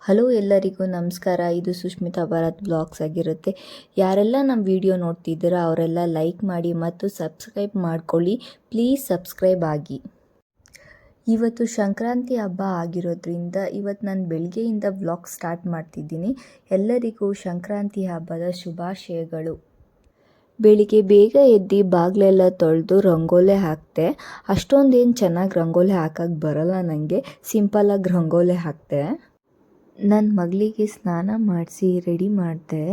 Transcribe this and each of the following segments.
Hello ಎಲ್ಲರಿಗೂ ನಮಸ್ಕಾರ. ಇದು ಸುಷ್ಮಿತಾ ಭರತ್ ಬ್ಲಾಗ್ಸ್ ಆಗಿರುತ್ತೆ. ಯಾರೆಲ್ಲ ನಮ್ಮ ವಿಡಿಯೋ ನೋಡ್ತಿದ್ದೀರಾ ಅವರೆಲ್ಲ ಲೈಕ್ ಮಾಡಿ ಮತ್ತು ಸಬ್ಸ್ಕ್ರೈಬ್ ಮಾಡ್ಕೊಳ್ಳಿ. ಪ್ಲೀಸ್ ಸಬ್ಸ್ಕ್ರೈಬ್ ಆಗಿ. ಇವತ್ತು ಸಂಕ್ರಾಂತಿ ಹಬ್ಬ ಆಗಿರೋದ್ರಿಂದ ಇವತ್ತು ನಾನು ಬೆಳಗ್ಗೆಯಿಂದ ವ್ಲಾಗ್ ಸ್ಟಾರ್ಟ್ ಮಾಡ್ತಿದ್ದೀನಿ. ಎಲ್ಲರಿಗೂ ಸಂಕ್ರಾಂತಿ ಹಬ್ಬದ ಶುಭಾಶಯಗಳು. ಬೆಳಿಗ್ಗೆ ಬೇಗ ಎದ್ದು ಬಾಗಿಲೆಲ್ಲ ತೊಳೆದು ರಂಗೋಲಿ ಹಾಕ್ತೆ. ಅಷ್ಟೊಂದೇನು ಚೆನ್ನಾಗಿ ರಂಗೋಲಿ ಹಾಕಕ್ಕೆ ಬರಲ್ಲ ನನಗೆ. ಸಿಂಪಲಾಗಿ ರಂಗೋಲಿ ಹಾಕ್ತೆ. ನನ್ನ ಮಗಳಿಗೆ ಸ್ನಾನ ಮಾಡಿಸಿ ರೆಡಿ ಮಾಡಿದೆ.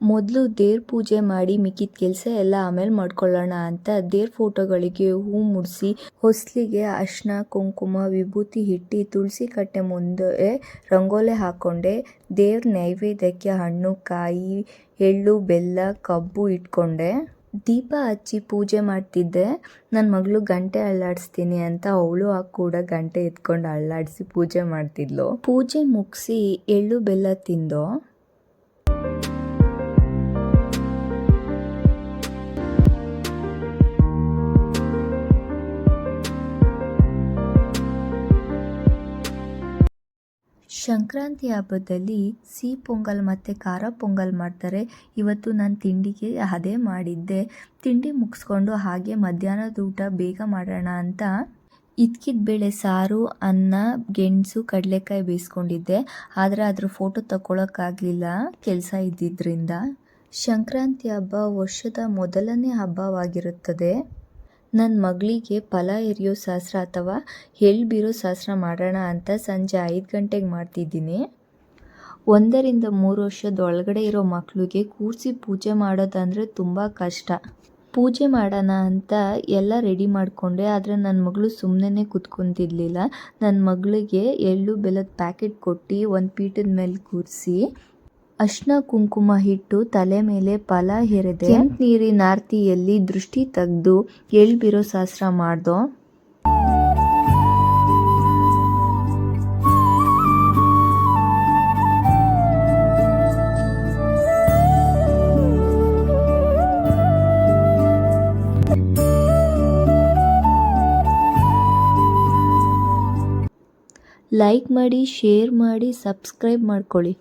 ಮೊದಲು ದೇವ್ರ ಪೂಜೆ ಮಾಡಿ ಮಿಕ್ಕಿದ ಕೆಲಸ ಎಲ್ಲ ಆಮೇಲೆ ಮಾಡ್ಕೊಳ್ಳೋಣ ಅಂತ ದೇವ್ರ ಫೋಟೋಗಳಿಗೆ ಹೂ ಮುಡಿಸಿ ಹೊಸ್ಲಿಗೆ ಅರಿಶಿನ ಕುಂಕುಮ ವಿಭೂತಿ ಇಟ್ಟು ತುಳಸಿ ಕಟ್ಟೆ ಮುಂದೆ ರಂಗೋಲಿ ಹಾಕ್ಕೊಂಡೆ. ದೇವ್ರ ನೈವೇದ್ಯಕ್ಕೆ ಹಣ್ಣು ಕಾಯಿ ಎಳ್ಳು ಬೆಲ್ಲ ಕಬ್ಬು ಇಟ್ಕೊಂಡೆ. ದೀಪ ಹಚ್ಚಿ ಪೂಜೆ ಮಾಡ್ತಿದ್ದೆ. ನನ್ನ ಮಗಳು ಗಂಟೆ ಅಳ್ಳಾಡಿಸ್ತೀನಿ ಅಂತ ಅವಳು ಕೂಡ ಗಂಟೆ ಎತ್ಕೊಂಡು ಅಳ್ಳಾಡಿಸಿ ಪೂಜೆ ಮಾಡ್ತಿದ್ಲು. ಪೂಜೆ ಮುಗಿಸಿ ಎಳ್ಳು ಬೆಲ್ಲ ತಿಂದು ಸಂಕ್ರಾಂತಿ ಹಬ್ಬದಲ್ಲಿ ಸಿಹಿ ಪೊಂಗಲ್ ಮತ್ತು ಖಾರ ಪೊಂಗಲ್ ಮಾಡ್ತಾರೆ. ಇವತ್ತು ನಾನು ತಿಂಡಿಗೆ ಅದೇ ಮಾಡಿದ್ದೆ. ತಿಂಡಿ ಮುಗಿಸ್ಕೊಂಡು ಹಾಗೆ ಮಧ್ಯಾಹ್ನದ ಊಟ ಬೇಗ ಮಾಡೋಣ ಅಂತ ಇದ್ಕಿದ ಬೇಳೆ ಸಾರು ಅನ್ನ ಗೆಣಸು ಕಡಲೆಕಾಯಿ ಬೇಯಿಸ್ಕೊಂಡಿದ್ದೆ. ಆದರೆ ಅದ್ರ ಫೋಟೋ ತಗೊಳಕ್ಕಾಗಲಿಲ್ಲ ಕೆಲಸ ಇದ್ದಿದ್ದರಿಂದ. ಸಂಕ್ರಾಂತಿ ಹಬ್ಬ ವರ್ಷದ ಮೊದಲನೇ ಹಬ್ಬವಾಗಿರುತ್ತದೆ. ನನ್ನ ಮಗಳಿಗೆ ಫಲ ಎರಿಯೋ ಶಾಸ್ತ್ರ ಅಥವಾ ಎಳ್ಳು ಬೀರೋ ಶಾಸ್ತ್ರ ಮಾಡೋಣ ಅಂತ ಸಂಜೆ 5 ಗಂಟೆಗೆ ಮಾಡ್ತಿದ್ದೀನಿ. 1 ರಿಂದ 3 ವರ್ಷದೊಳಗಡೆ ಇರೋ ಮಕ್ಕಳಿಗೆ ಕೂರಿಸಿ ಪೂಜೆ ಮಾಡೋದಂದರೆ ತುಂಬ ಕಷ್ಟ. ಪೂಜೆ ಮಾಡೋಣ ಅಂತ ಎಲ್ಲ ರೆಡಿ ಮಾಡಿಕೊಂಡೆ. ಆದರೆ ನನ್ನ ಮಗಳು ಸುಮ್ಮನೆ ಕೂತ್ಕೊಂತಿರ್ಲಿಲ್ಲ. ನನ್ನ ಮಗಳಿಗೆ ಎಳ್ಳು ಬೆಲ್ಲದ ಪ್ಯಾಕೆಟ್ ಕೊಟ್ಟು ಒಂದು ಪೀಠದ ಮೇಲೆ ಕೂರಿಸಿ ಅರಿಶಿನ ಕುಂಕುಮ ಇಟ್ಟು ತಲೆ ಮೇಲೆ ಫಲ ಎರೆದೆ. ಕೆಂಪು ನೀರಿನ ಆರತಿಯಲ್ಲಿ ದೃಷ್ಟಿ ತೆಗೆದು ಎಳ್ಳು ಬೀರೋ ಶಾಸ್ತ್ರ ಮಾಡ್ದೋ. ಲೈಕ್ ಮಾಡಿ, ಶೇರ್ ಮಾಡಿ, ಸಬ್ಸ್ಕ್ರೈಬ್ ಮಾಡ್ಕೊಳ್ಳಿ.